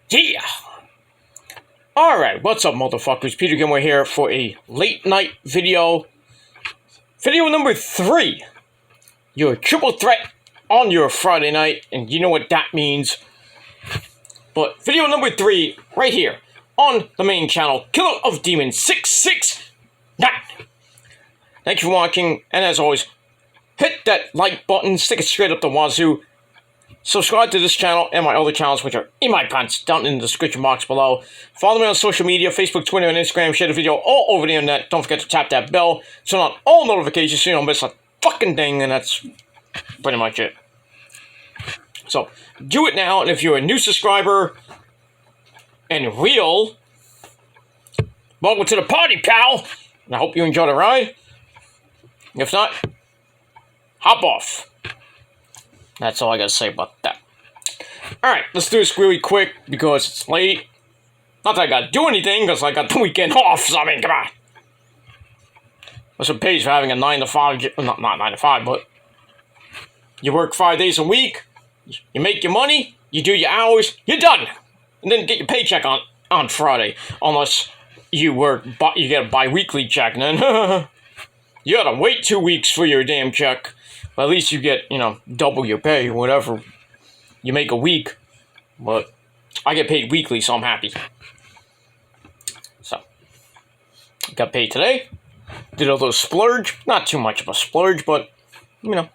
Yeah! Alright, what's up, motherfuckers? Peter Gilmore here for a late night video. Video number 3. Your triple threat on your Friday night, and you know what that means. But video number 3, right here, on the main channel, Killer of Demons 669. Thank you for watching, and as always, hit that like button, stick it straight up the wazoo. Subscribe to this channel and my other channels, which are in my pants, down in the description box below. Follow me on social media, Facebook, Twitter, and Instagram. Share the video all over the internet. Don't forget to tap that bell, turn on all notifications so you don't miss a fucking thing, and that's pretty much it. So, do it now, and if you're a new subscriber and real, welcome to the party, pal! And I hope you enjoy the ride. If not, hop off. That's all I gotta say about that. Alright, let's do this really quick because it's late. Not that I gotta do anything, because I got the weekend off, so I mean, come on. What's what pays for having a 9 to 5, not 9 to 5, but you work 5 days a week, you make your money, you do your hours, you're done. And then get your paycheck on Friday. Unless you get a bi-weekly check, and then you gotta wait 2 weeks for your damn check. But at least you get, double your pay, whatever you make a week. But I get paid weekly, so I'm happy. So, got paid today. Did a little splurge. Not too much of a splurge, but, it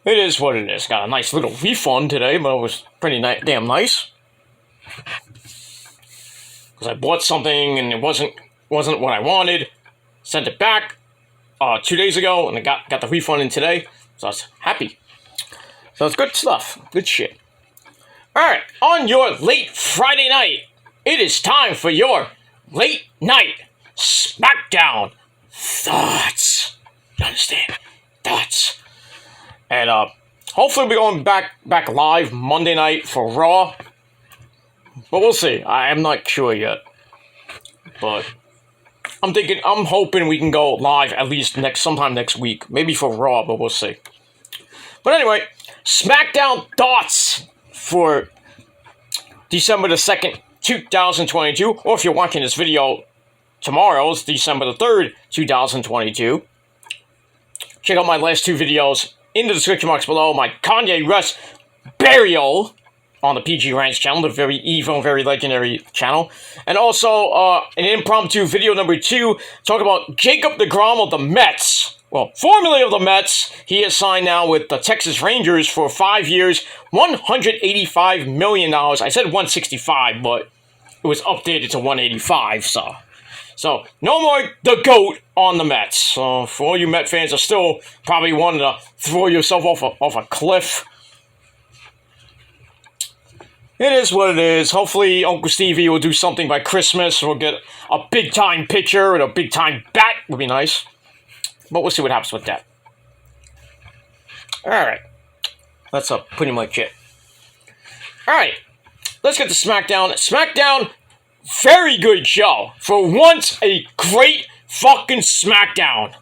is what it is. Got a nice little refund today, but it was pretty damn nice. Because I bought something and it wasn't what I wanted. Sent it back 2 days ago, and I got the refund in today, so I was happy. So it's good stuff. Good shit. Alright, on your late Friday night, it is time for your late night Smackdown thoughts. You understand? Thoughts. And hopefully we're going back live Monday night for Raw. But we'll see. I am not sure yet. But I'm hoping we can go live at least sometime next week. Maybe for Raw, but we'll see. But anyway, Smackdown thoughts for December the 2nd, 2022. Or if you're watching this video tomorrow, it's December the 3rd, 2022. Check out my last 2 videos in the description box below. My Kanye West burial on the PG Ranch channel, the very evil, very legendary channel. And also, an impromptu video number 2, talk about Jacob deGrom of the Mets. Well, formerly of the Mets. He is signed now with the Texas Rangers for 5 years, $185 million. I said 165, but it was updated to 185, so no more the GOAT on the Mets. So, for all you Met fans are still probably wanting to throw yourself off a cliff, it is what it is. Hopefully, Uncle Stevie will do something by Christmas. We'll get a big-time pitcher and a big-time bat. Would be nice. But we'll see what happens with that. Alright. That's pretty much it. Alright. Let's get to Smackdown. Smackdown, very good show. For once, a great fucking Smackdown.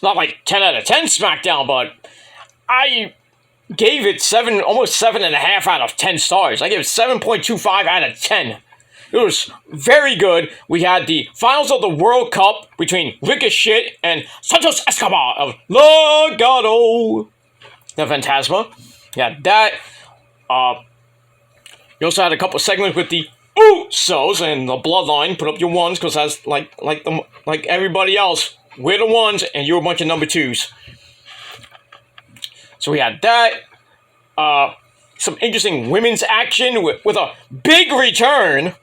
Not like 10 out of 10 Smackdown, but I gave it almost 7.5 out of 10 stars. I gave it 7.25 out of 10. It was very good. We had the finals of the World Cup between Riccochet and Santos Escobar of Legado the Fantasma. Yeah, that. You also had a couple segments with the Usos and the Bloodline. Put up your ones, because that's like everybody else. We're the ones, and you're a bunch of number 2s. So we had that, some interesting women's action with a big return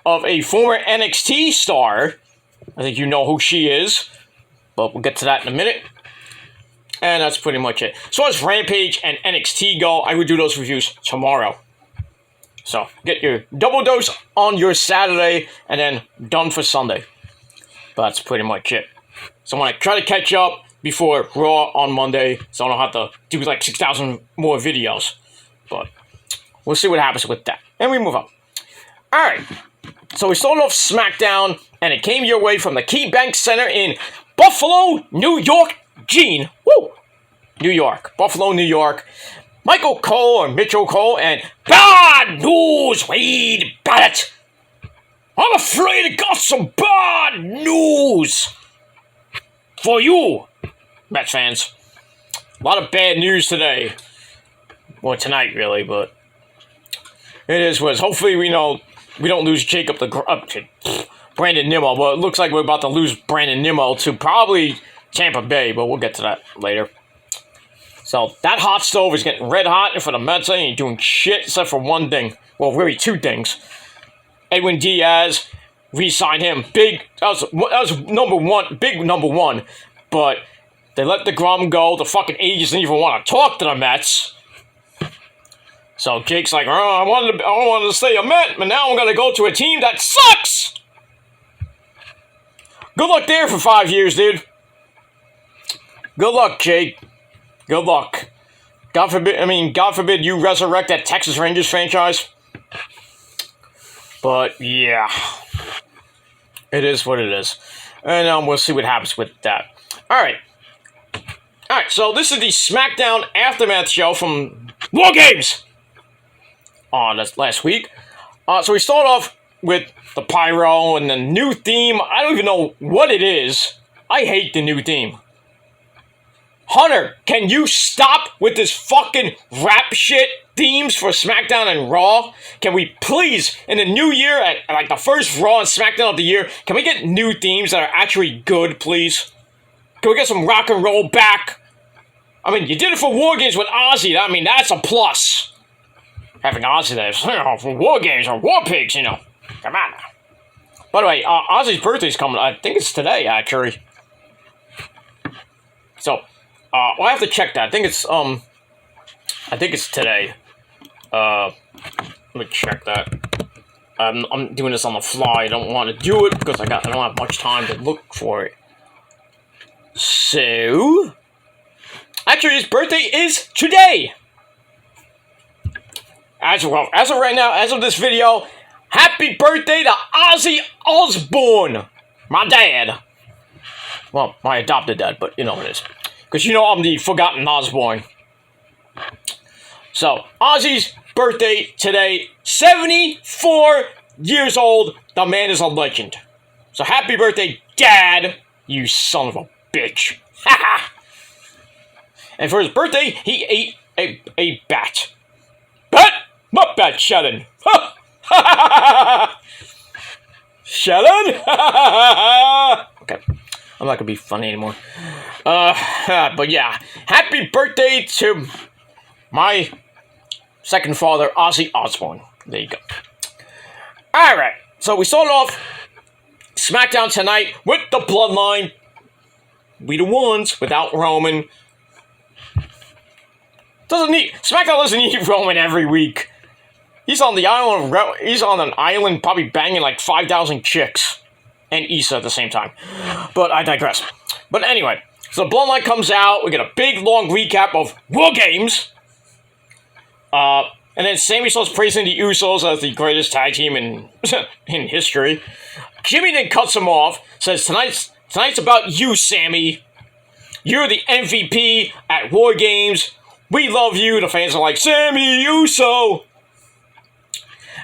of a former NXT star. I think you know who she is, but we'll get to that in a minute. And that's pretty much it. So as Rampage and NXT go, I will do those reviews tomorrow. So get your double dose on your Saturday, and then done for Sunday. But that's pretty much it. So I'm going to try to catch up before Raw on Monday, so I don't have to do like 6,000 more videos. But we'll see what happens with that. And we move on. Alright, so we started off Smackdown, and it came your way from the KeyBank Center in Buffalo, New York. New York. Buffalo, New York. Michael Cole or Mitchell Cole, and bad news, Wade Barrett. I'm afraid I got some bad news for you, Mets fans. A lot of bad news today. Well, tonight, really, but it is what it is. Hopefully, we don't lose Brandon Nimmo. Well, it looks like we're about to lose Brandon Nimmo to probably Tampa Bay, but we'll get to that later. So, that hot stove is getting red hot for the Mets. They ain't doing shit except for one thing. Well, really two things. Edwin Diaz, re-signed him. That was number one, big number one. But they let DeGrom go. The fucking agents didn't even want to talk to the Mets. So Jake's like, I wanted to stay a Met, but now I'm going to go to a team that sucks! Good luck there for 5 years, dude. Good luck, Jake. Good luck. God forbid you resurrect that Texas Rangers franchise. But, yeah. It is what it is. And we'll see what happens with that. Alright, so this is the Smackdown Aftermath show from War Games on last week. So we start off with the pyro and the new theme. I don't even know what it is. I hate the new theme. Hunter, can you stop with this fucking rap shit themes for SmackDown and Raw? Can we please, in the new year, at like the first Raw and SmackDown of the year, can we get new themes that are actually good, please? Can we get some rock and roll back? I mean, you did it for War Games with Ozzy. I mean, that's a plus. Having Ozzy there, for War Games or War Pigs, Come on now. By the way, Ozzy's birthday's coming. I think it's today, actually. So, I have to check that. I think it's today. Let me check that. I'm doing this on the fly. I don't want to do it because I don't have much time to look for it. So, actually, his birthday is today. As of right now, as of this video, happy birthday to Ozzy Osbourne, my dad. Well, my adopted dad, but you know what it is. Because I'm the forgotten Osbourne. So, Ozzy's birthday today, 74 years old. The man is a legend. So, happy birthday, Dad, you son of a bitch. And for his birthday, he ate a bat. Bat? What bat, Sheldon? Sheldon? Okay. I'm not gonna be funny anymore. But yeah. Happy birthday to my second father, Ozzy Osbourne. There you go. Alright. So we start off SmackDown tonight with the Bloodline. We the ones without Roman. SmackDown doesn't need Roman every week. He's on an island probably banging like 5,000 chicks. And Issa at the same time. But I digress. But anyway, so the Bloodline comes out. We get a big, long recap of War Games. And then Sami starts praising the Usos as the greatest tag team in history. Jimmy then cuts him off. Says, tonight's about you, Sami. You're the MVP at War Games. We love you. The fans are like, Sami Uso.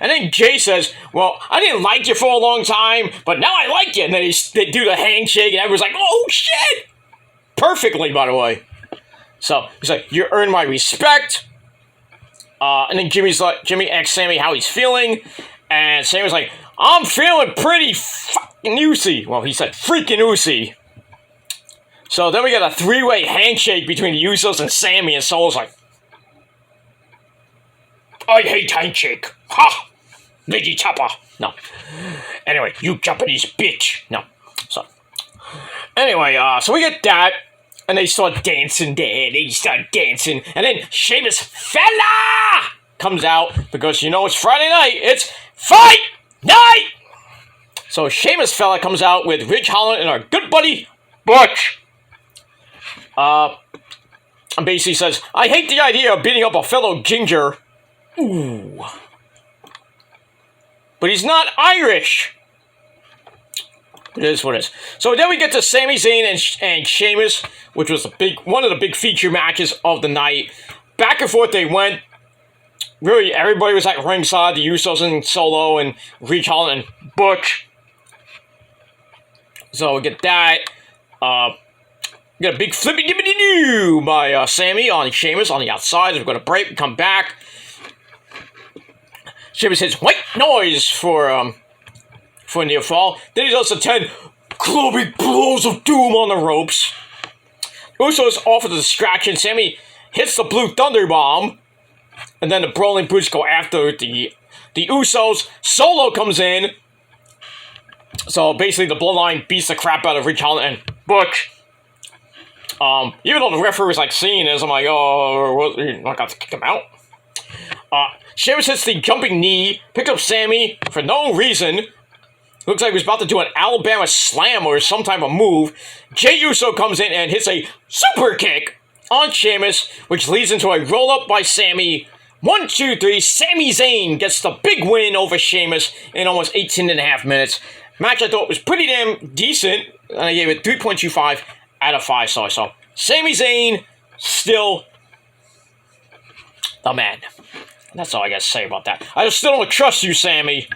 And then Jay says, well, I didn't like you for a long time, but now I like you. And then they do the handshake, and everyone's like, oh, shit! Perfectly, by the way. So, he's like, you earned my respect. And then Jimmy asks Sami how he's feeling. And Sami's like, I'm feeling pretty fucking oozy. Well, he said freaking oozy. So then we got a three-way handshake between the Usos and Sami, and Solo's like, I hate handshake. Ha! Lady Chopper. No. Anyway, you Japanese bitch. No. So. Anyway, so we get that. And they start dancing there. They start dancing. And then Sheamus Fella comes out. Because it's Friday night. It's Fight Night! So Sheamus Fella comes out with Ridge Holland and our good buddy, Butch. And basically says, I hate the idea of beating up a fellow ginger. Ooh. But he's not Irish. It is what it is. So then we get to Sami Zayn and Sheamus, which was one of the big feature matches of the night. back and forth they went. Really, everybody was at ringside. The Usos and Solo and Riccochet and Butch. So we get that. We got a big flippy dippity doo by Sammy on Sheamus on the outside. We're going to break. We come back. Sheamus hits white noise for near fall. Then he does the 10 clubbing blows of doom on the ropes. Usos offer the distraction. Sammy hits the blue thunder bomb. And then the Brawling Brutes go after the Usos. Solo comes in. So basically the Bloodline beats the crap out of Riccochet and Butch. Even though the referee was like seeing this, I'm like, oh, you're not going to kick him out. Sheamus hits the jumping knee, picks up Sammy for no reason. Looks like he was about to do an Alabama slam or some type of move. Jey Uso comes in and hits a super kick on Sheamus, which leads into a roll-up by Sammy. 1, 2, 3, Sami Zayn gets the big win over Sheamus in almost 18.5 minutes. Match I thought was pretty damn decent, and I gave it 3.25 out of 5 stars. So, Sami Zayn, still the man. That's all I got to say about that. I still don't trust you, Sammy.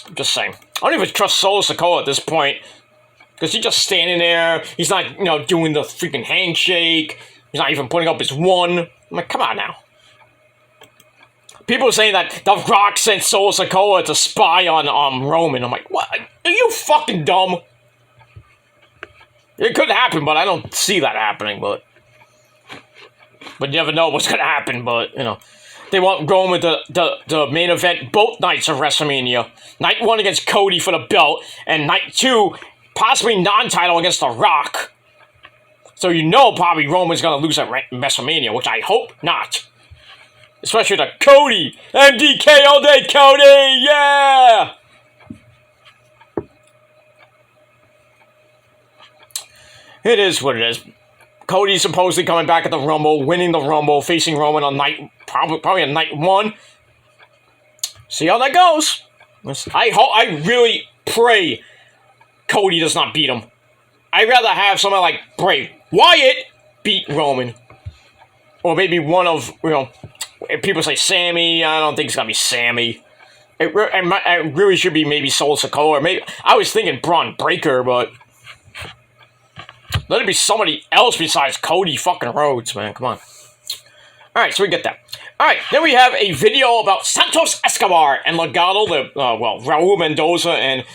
I'm just saying. I don't even trust Solo Sikoa at this point. Because he's just standing there. He's not, doing the freaking handshake. He's not even putting up his one. I'm like, come on now. People are saying that The Rock sent Solo Sikoa to spy on Roman. I'm like, what? Are you fucking dumb? It could happen, but I don't see that happening, but you never know what's going to happen, but, They want Roman the main event both nights of WrestleMania. Night 1 against Cody for the belt, and night 2, possibly non-title against The Rock. So probably Roman's going to lose at WrestleMania, which I hope not. Especially to Cody. MDK all day, Cody! Yeah! It is what it is. Cody's supposedly coming back at the Rumble, winning the Rumble, facing Roman on probably on night 1. See how that goes. I really pray Cody does not beat him. I'd rather have someone like Bray Wyatt beat Roman. Or maybe one of, if people say Sammy, I don't think it's going to be Sammy. It really should be maybe Solo Sikoa. Or maybe, I was thinking Braun Breaker, but let it be somebody else besides Cody fucking Rhodes, man. Come on. Alright, so we get that. Alright, then we have a video about Santos Escobar and Legado, Raul Mendoza and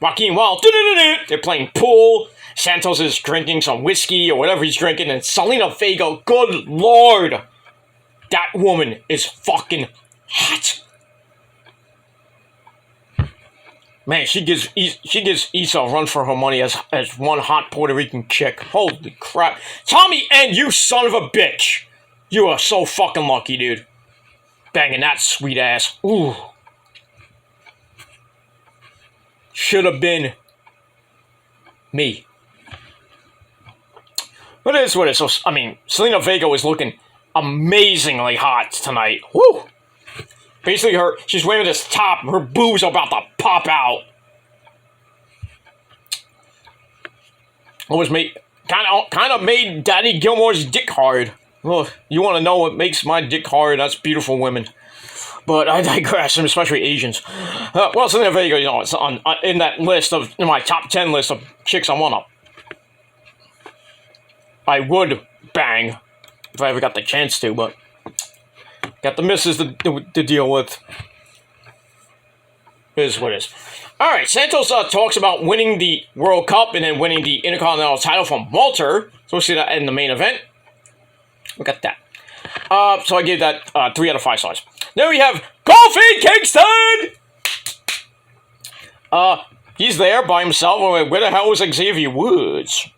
Joaquin Wild. They're playing pool. Santos is drinking some whiskey or whatever he's drinking, and Selena Vega, good lord, that woman is fucking hot. Man, she gives Issa a run for her money as one hot Puerto Rican chick. Holy crap. Tommy End, you son of a bitch. You are so fucking lucky, dude. Banging that sweet ass. Ooh. Should have been me. But it is what it is. So, Selena Vega is looking amazingly hot tonight. Woo! Basically, she's wearing this top. Her boobs are about to pop out. Always kind of made Daddy Gilmore's dick hard. Well, you want to know what makes my dick hard? That's beautiful women. But I digress, especially Asians. Well, Selena Vega, it's in that list in my top 10 list of chicks I want to. I would bang if I ever got the chance to, but got the misses to deal with. It is what it is. Alright, Santos talks about winning the World Cup and then winning the Intercontinental title from Walter. So we'll see that in the main event. Look at that. So I gave that 3 out of 5 stars. Then we have Kofi Kingston! He's there by himself. Where the hell was Xavier Woods?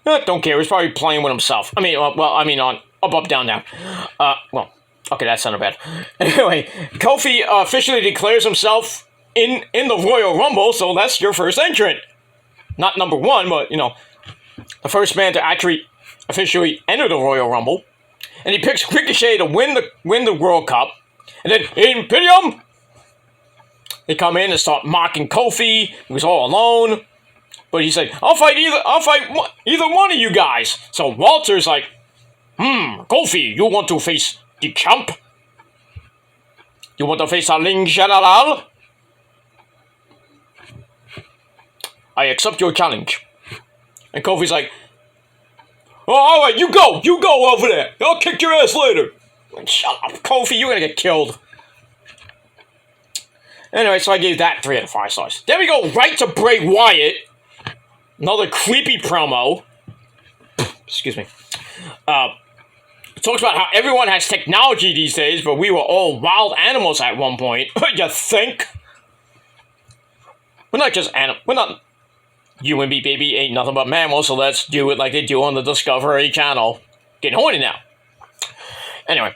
Don't care. He's probably playing with himself. On up, down, down. Okay, that sounded bad. Anyway, Kofi officially declares himself in the Royal Rumble, so that's your first entrant. Not number 1, but, the first man to actually officially enter the Royal Rumble. And he picks Riccochet to win the World Cup. And then Imperium, they come in and start mocking Kofi. He was all alone. But he's like, I'll fight either one of you guys. So Walter's like, Kofi, you want to face the champ? You want to face a Ling General? I accept your challenge. And Kofi's like, oh, alright, you go over there. I'll kick your ass later. Like, shut up, Kofi, you're gonna get killed. Anyway, so I gave that 3 out of 5 stars. Then we go right to Bray Wyatt. Another creepy promo. Excuse me. It talks about how everyone has technology these days, but we were all wild animals at one point. You think? We're not just animals. We're not... You and me, baby, ain't nothing but mammals, so let's do it like they do on the Discovery Channel. Getting horny now. Anyway.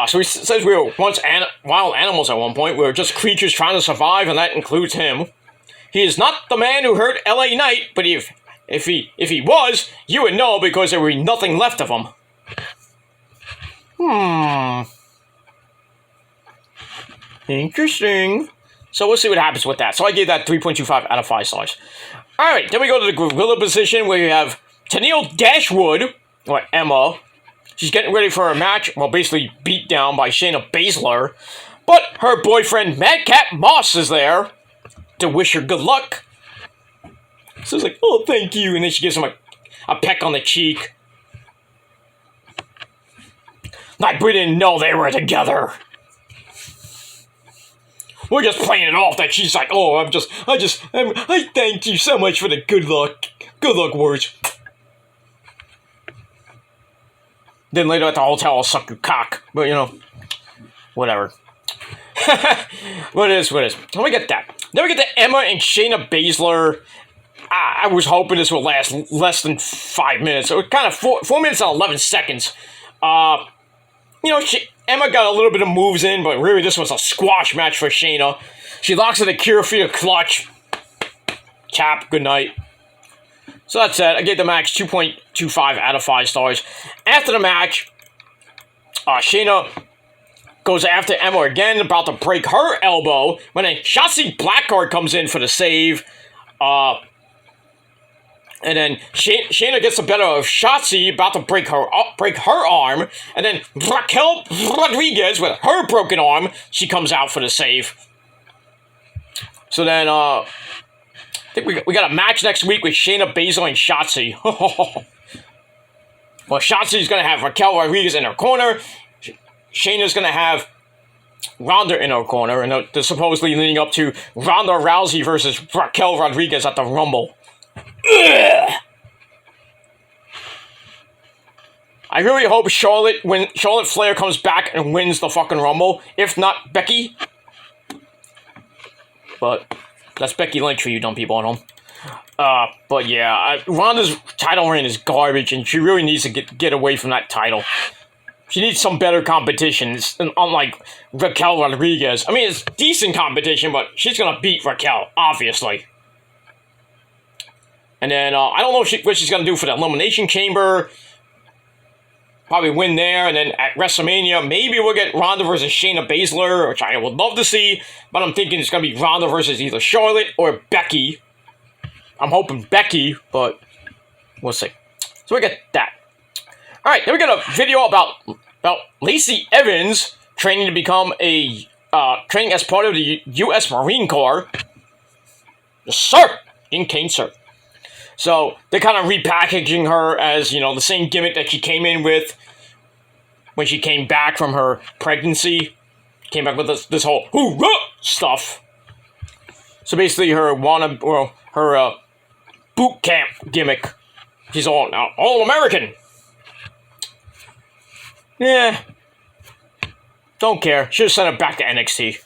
So he says we were once wild animals at one point. We were just creatures trying to survive, and that includes him. He is not the man who hurt L.A. Knight, but if he was, you would know because there would be nothing left of him. Interesting. So we'll see what happens with that. So I gave that 3.25 out of 5 stars. Alright, then we go to the gorilla position where you have Tennille Dashwood, or Emma. She's getting ready for a match, well, basically beat down by Shayna Baszler. But her boyfriend, Madcap Moss, is there to wish her good luck. So it's like, oh, thank you. And then she gives him a peck on the cheek. Like, we didn't know they were together. We're just playing it off that she's like, oh, I thank you so much for the good luck words. Then later at the hotel, I'll suck your cock. But, you know, whatever. What is? Let me get that. Then we get to Emma and Shayna Baszler. I was hoping this would last less than 5 minutes. So it kind of 4 minutes and 11 seconds. You know, Emma got a little bit of moves in, but really this was a squash match for Shayna. She locks in a Kira Fear clutch. Tap, good night. So that's it. I gave the match 2.25 out of 5 stars. After the match, Shayna goes after Emma again, about to break her elbow, when then Shotzi Blackheart comes in for the save. And then Shayna gets the better of Shotzi, about to break her arm. And then Raquel Rodriguez, with her broken arm, she comes out for the save. So then, I think we got a match next week with Shayna Baszler and Shotzi. Well, Shotzi's going to have Raquel Rodriguez in her corner. Shayna's going to have Ronda in her corner. And they're supposedly leading up to Ronda Rousey versus Raquel Rodriguez at the Rumble. Ugh. I really hope Charlotte Flair comes back and wins the fucking Rumble. If not, Becky. But that's Becky Lynch for you dumb people at home. But yeah, Ronda's title reign is garbage, and she really needs to get away from that title. She needs some better competition, unlike Raquel Rodriguez. I mean, it's decent competition, but she's gonna beat Raquel, obviously. And then, I don't know what she's gonna do for the Elimination Chamber. Probably win there, and then at WrestleMania, maybe we'll get Ronda versus Shayna Baszler, which I would love to see, but I'm thinking it's gonna be Ronda versus either Charlotte or Becky. I'm hoping Becky, but we'll see. So we get that. Alright, then we got a video about Lacey Evans training to become training as part of the U.S. Marine Corps. Yes, sir! In Kane, sir. So, they're kind of repackaging her as, you know, the same gimmick that she came in with when she came back from her pregnancy. Came back with this whole hoorah stuff. So basically her boot camp gimmick. She's all American. Yeah. Don't care. Should have sent her back to NXT.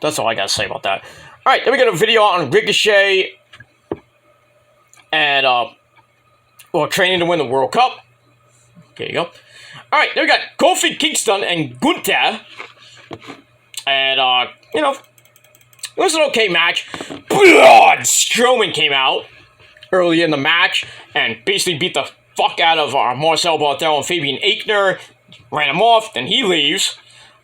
That's all I gotta say about that. Alright, then we got a video on Riccochet and training to win the World Cup. There you go. Alright, then we got Kofi Kingston and Gunther. And you know, it was an okay match. Braun Strowman came out early in the match and basically beat the fuck out of Marcel Barthel and Fabian Aichner. Ran him off, then he leaves.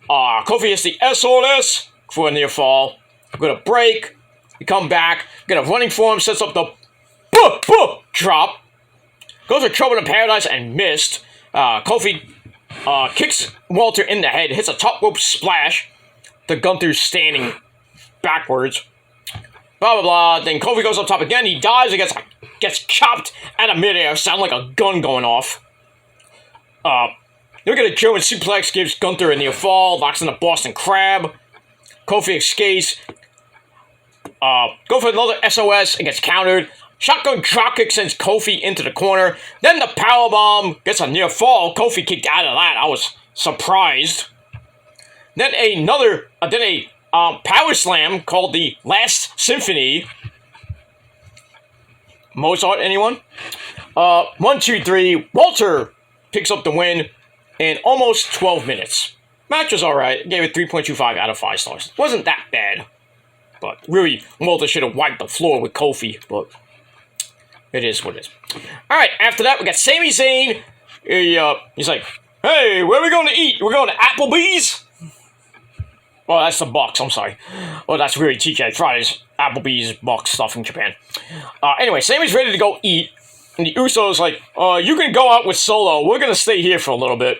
Kofi hits the SOS for a near fall. We're gonna break. We come back, get a running form, sets up the drop. Goes for Trouble in Paradise and missed. Kofi kicks Walter in the head, hits a top rope splash. The Gunther's standing backwards. Blah, blah, blah. Then Kofi goes up top again. He dives and gets chopped out of midair. Sound like a gun going off. Look at a German suplex, gives Gunther a near fall, locks in the Boston Crab. Kofi escapes. Go for another SOS and gets countered. Shotgun dropkick sends Kofi into the corner. Then the powerbomb gets a near fall. Kofi kicked out of that. I was surprised. Then a power slam called the Last Symphony. Mozart, anyone? 1, 2, 3. Walter picks up the win in almost 12 minutes. Match was alright. Gave it 3.25 out of 5 stars. Wasn't that bad. But really, Walter should have wiped the floor with Kofi. But it is what it is. Alright, after that, we got Sami Zayn. He's like, hey, where are we going to eat? We're going to Applebee's? Oh, that's the Bucks, I'm sorry. Oh, that's really TJ Friday's Applebee's Bucks stuff in Japan. Anyway, Sami's ready to go eat. And the Usos like, you can go out with Solo. We're going to stay here for a little bit.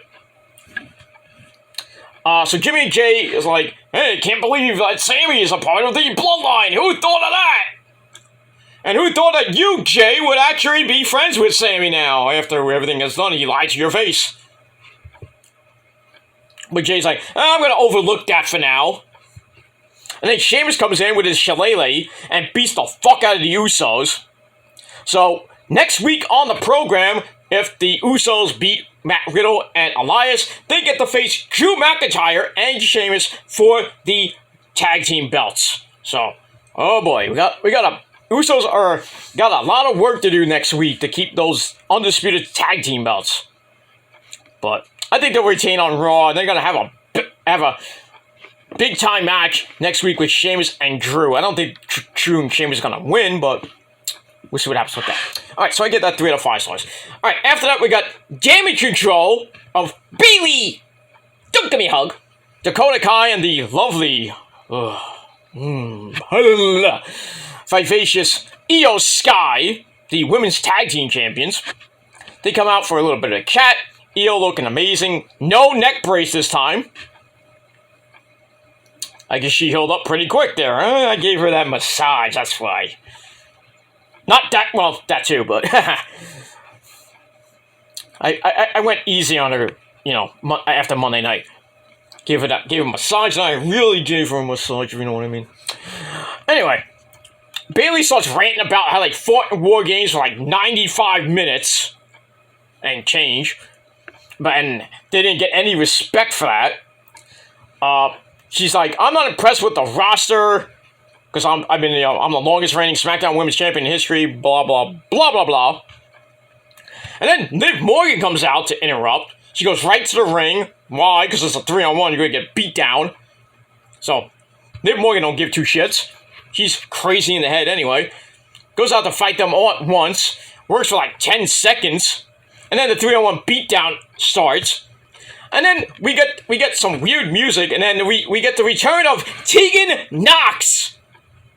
So Jimmy and Jay is like, hey, can't believe that Sami is a part of the bloodline. Who thought of that? And who thought that you, Jay, would actually be friends with Sami now? After everything is done, he lied to your face. But Jay's like, I'm going to overlook that for now. And then Sheamus comes in with his shillelagh and beats the fuck out of the Usos. So, next week on the program, if the Usos beat Matt Riddle and Elias, they get to face Drew McIntyre and Sheamus for the tag team belts. So, oh boy, got a lot of work to do next week to keep those undisputed tag team belts. But I think they'll retain on Raw, and they're gonna have a big time match next week with Sheamus and Drew. I don't think Drew and Sheamus are gonna win, but we'll see what happens with that. Alright, so I get that 3 out of 5 stars. Alright, after that we got Damage Control of Bayley. Don't give me a hug. Dakota Kai and the lovely vivacious Io Sky, the women's tag team champions. They come out for a little bit of a chat. Io looking amazing. No neck brace this time. I guess she healed up pretty quick there, huh? I gave her that massage, that's why. Not that, well, that too, but I went easy on her, after Monday night. Gave her a massage, and I really gave her a massage, if you know what I mean. Anyway, Bayley starts ranting about how they fought in War Games for like 95 minutes and change. And they didn't get any respect for that. She's like, I'm not impressed with the roster because I'm the longest reigning SmackDown Women's Champion in history. Blah blah blah blah blah. And then Liv Morgan comes out to interrupt. She goes right to the ring. Why? Because it's a 3-on-1. You're gonna get beat down. So Liv Morgan don't give two shits. She's crazy in the head anyway. Goes out to fight them all at once. Works for like 10 seconds. And then the 3-on-1 beatdown starts. And then we get some weird music, and then we get the return of Tegan Nox.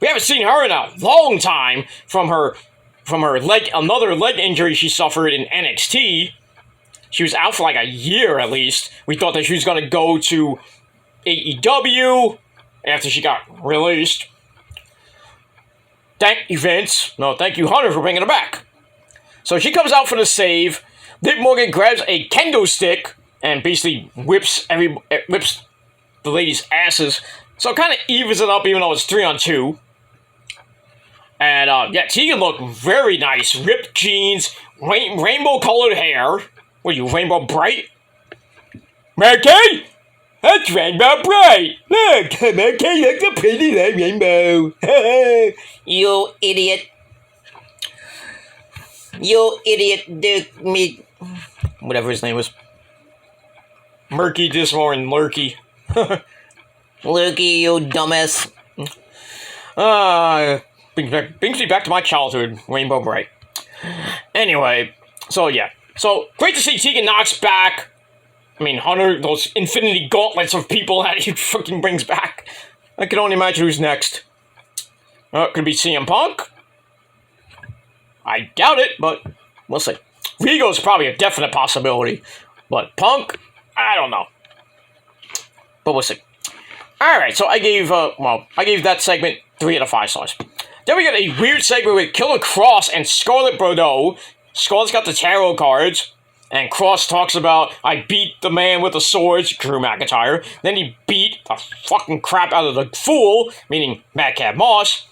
We haven't seen her in a long time from her another leg injury she suffered in NXT. She was out for like a year at least. We thought that she was gonna go to AEW after she got released. Thank you, Vince. No, thank you, Hunter, for bringing her back. So she comes out for the save. Liv Morgan grabs a kendo stick and basically whips the ladies' asses. So it kind of evens it up, even though it's 3-on-2. And Tegan looked very nice. Ripped jeans, rainbow-colored hair. What are you, Rainbow Bright? Murky? That's Rainbow Bright. Look, Murky looks a pretty like rainbow. You idiot. You idiot, dick me. Whatever his name was. Murky Dismore and Lurky. Lurky, you dumbass. Brings me back to my childhood, Rainbow Bright. Anyway, so yeah. So, great to see Tegan Nox back. I mean, Hunter, those infinity gauntlets of people that he fucking brings back. I can only imagine who's next. Could be CM Punk. I doubt it, but we'll see. Regal's probably a definite possibility, but Punk, I don't know. But we'll see. Alright, so I gave that segment 3 out of 5 stars. Then we got a weird segment with Killer Kross and Scarlett Bordeaux. Scarlett's got the tarot cards, and Kross talks about, I beat the man with the swords, Drew McIntyre. Then he beat the fucking crap out of the fool, meaning Madcap Moss.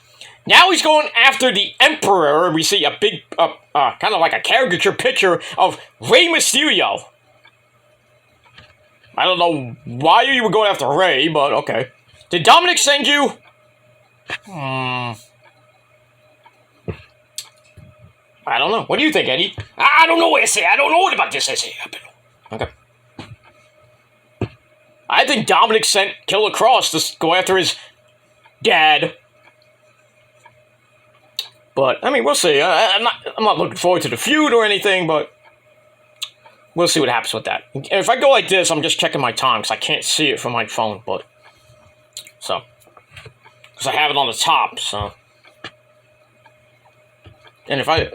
Now he's going after the Emperor, and we see a big, kind of like a caricature picture of Rey Mysterio. I don't know why you were going after Rey, but okay. Did Dominic send you? I don't know. What do you think, Eddie? I don't know what to say. I don't know what about this, Eddie. Okay. I think Dominic sent Killer Kross to go after his dad. But, I mean, we'll see. I'm not looking forward to the feud or anything, but we'll see what happens with that. And if I go like this, I'm just checking my time, because I can't see it from my phone, but... So. Because I have it on the top, so... And if I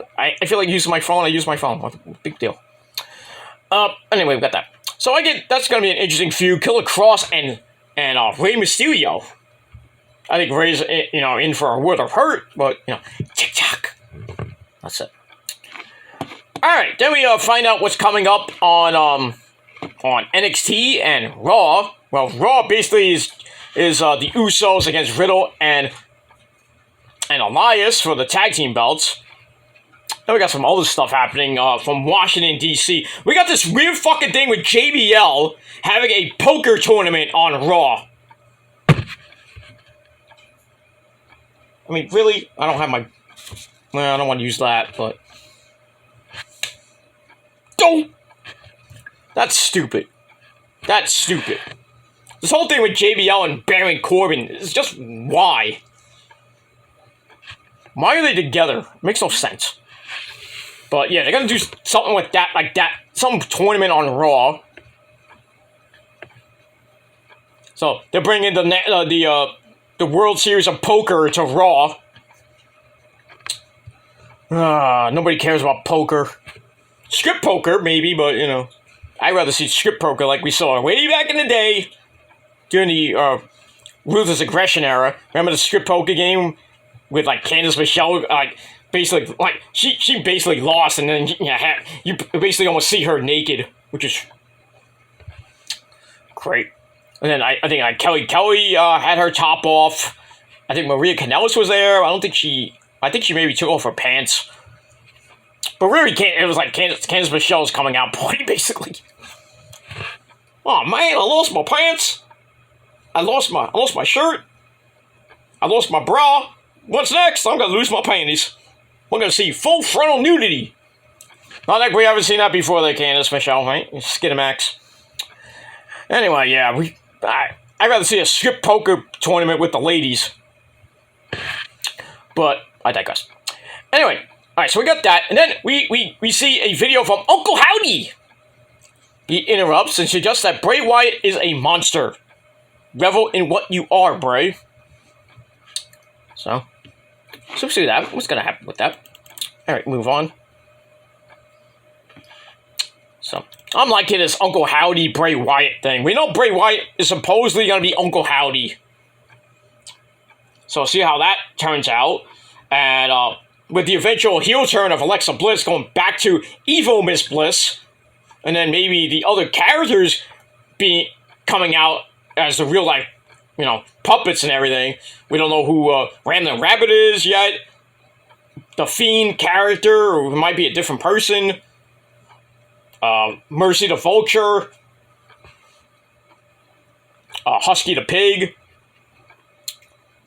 feel like using my phone, I use my phone. Big deal. Anyway, we got that. So that's going to be an interesting feud. Killer Kross and Rey Mysterio. I think Rey's, in for a word of hurt, but, tick-tock. That's it. Alright, then we find out what's coming up on NXT and Raw. Well, Raw basically is the Usos against Riddle and Elias for the tag team belts. Then we got some other stuff happening from Washington, D.C. We got this weird fucking thing with JBL having a poker tournament on Raw. I mean, really? I don't have my... Well, I don't want to use that, but... Don't! That's stupid. That's stupid. This whole thing with JBL and Baron Corbin is just... Why? Why are they together? It makes no sense. But yeah, they're gonna do something with that, like that. Some tournament on Raw. So, they're bringing the World Series of Poker to Raw. Nobody cares about poker. Strip poker, maybe, but, I'd rather see strip poker like we saw way back in the day during the Ruthless Aggression era. Remember the strip poker game with, like, Candice Michelle, basically, like, she basically lost, and then you basically almost see her naked, which is great. And then I think Kelly had her top off. I think Maria Kanellis was there. I think she maybe took off her pants. But really, it was like Candice Michelle's coming out party, basically. Oh man, I lost my pants. I lost my shirt. I lost my bra. What's next? I'm gonna lose my panties. We're gonna see full frontal nudity. Not like we haven't seen that before, there, Candice Michelle, right? Skidamax. Anyway, yeah, I'd rather see a strip poker tournament with the ladies. But I digress. Anyway, alright, so we got that, and then we see a video from Uncle Howdy. He interrupts and suggests that Bray Wyatt is a monster. Revel in what you are, Bray. So we'll see that. What's gonna happen with that? Alright, move on. So, I'm liking this Uncle Howdy Bray Wyatt thing. We know Bray Wyatt is supposedly gonna be Uncle Howdy. So, see how that turns out. And, with the eventual heel turn of Alexa Bliss going back to evil Miss Bliss. And then maybe the other characters coming out as the real life, puppets and everything. We don't know who Random Rabbit is yet. The Fiend character, or it might be a different person. Mercy the Vulture. Husky the Pig.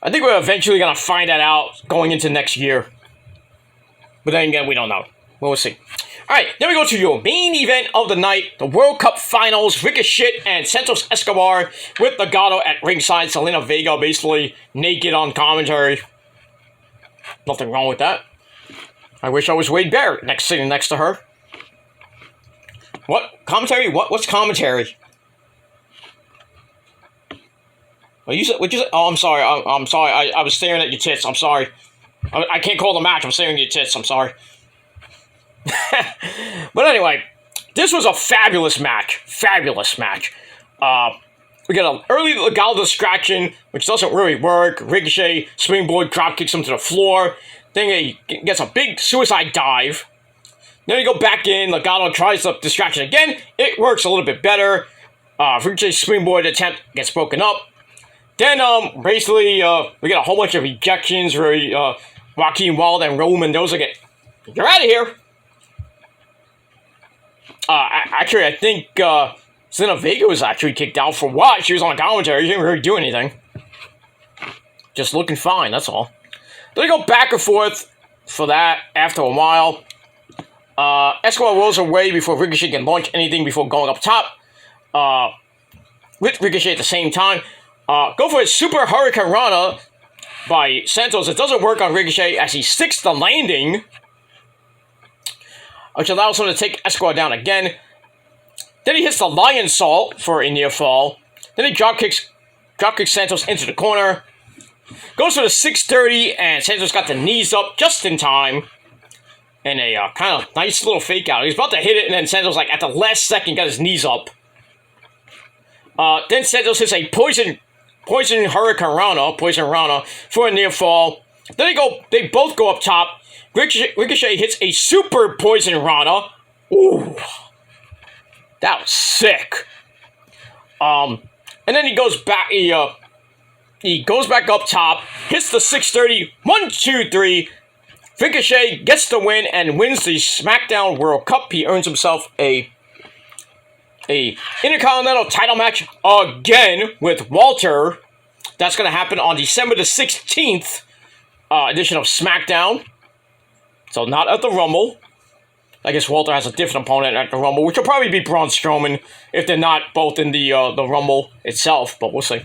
I think we're eventually going to find that out going into next year. But then again, we don't know. We'll see. Alright, then we go to your main event of the night, the World Cup Finals, Riccochet and Santos Escobar with Legado at ringside, Selena Vega basically naked on commentary. Nothing wrong with that. I wish I was Wade Barrett sitting next to her. What? Commentary? What's commentary? What you said? What you said? Oh, I'm sorry. I'm sorry. I was staring at your tits. I'm sorry. I can't call the match. I'm staring at your tits. I'm sorry. But anyway, this was a fabulous match. Fabulous match. We got an early legal distraction, which doesn't really work. Ricochet springboard drop kicks him to the floor. Then he gets a big suicide dive. Then he go back in. Legado tries the distraction again. It works a little bit better. Ricochet's springboard attempt gets broken up. Then, basically, we get a whole bunch of ejections where Joaquin Wilde and Raul Mendoza get, you're out of here. Actually, I think Zelina Vega was actually kicked out for what? She was on commentary. She didn't really do anything. Just looking fine, that's all. Then they go back and forth for that after a while. Escobar rolls away before Ricochet can launch anything before going up top. With Ricochet at the same time. Go for a Super Hurricane Rana by Santos. It doesn't work on Ricochet as he sticks the landing, which allows him to take Escobar down again. Then he hits the Lion Salt for a near fall. Then he drop kicks Santos into the corner. Goes for the 630, and Santos got the knees up just in time. And a kind of nice little fake out. He was about to hit it, and then Santos, like, at the last second, got his knees up. Then Santos hits a Poison Hurricane Rana for a near fall. Then they both go up top. Ricochet hits a Super Poison Rana. Ooh. That was sick. And then he goes back, he goes back up top, hits the 630, 1, 2, 3. Ricochet gets the win and wins the SmackDown World Cup. He earns himself a Intercontinental title match again with Walter. That's going to happen on December the 16th edition of SmackDown. So not at the Rumble. I guess Walter has a different opponent at the Rumble, which will probably be Braun Strowman if they're not both in the Rumble itself, but we'll see.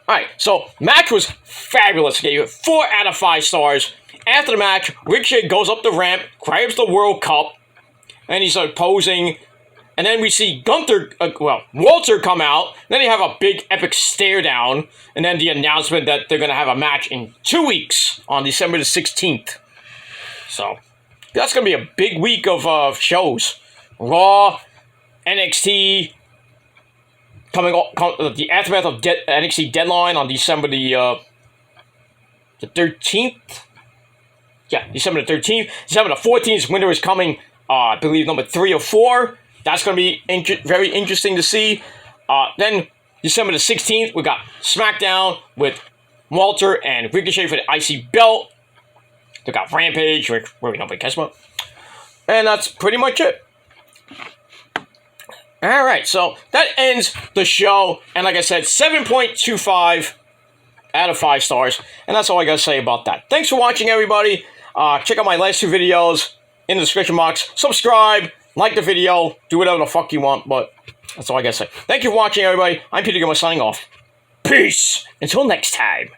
Alright, so match was fabulous. Gave it 4 out of 5 stars. After the match, Ricochet goes up the ramp, grabs the World Cup, and he's posing. And then we see Walter come out. Then they have a big epic stare down. And then the announcement that they're going to have a match in 2 weeks on December the 16th. So that's going to be a big week of shows. Raw, NXT, the aftermath of NXT Deadline on December the 13th. Yeah, December the 13th. December the 14th, Winter is Coming, I believe, number 3 or 4. That's going to be very interesting to see. Then, December the 16th, we got SmackDown with Walter and Ricochet for the IC belt. They got Rampage, where we nobody cares about. And that's pretty much it. Alright, so that ends the show. And like I said, 7.25 out of 5 stars. And that's all I got to say about that. Thanks for watching, everybody. Check out my last 2 videos in the description box. Subscribe, like the video, do whatever the fuck you want, but that's all I got to say. Thank you for watching, everybody. I'm Peter Gilmore signing off. Peace! Until next time.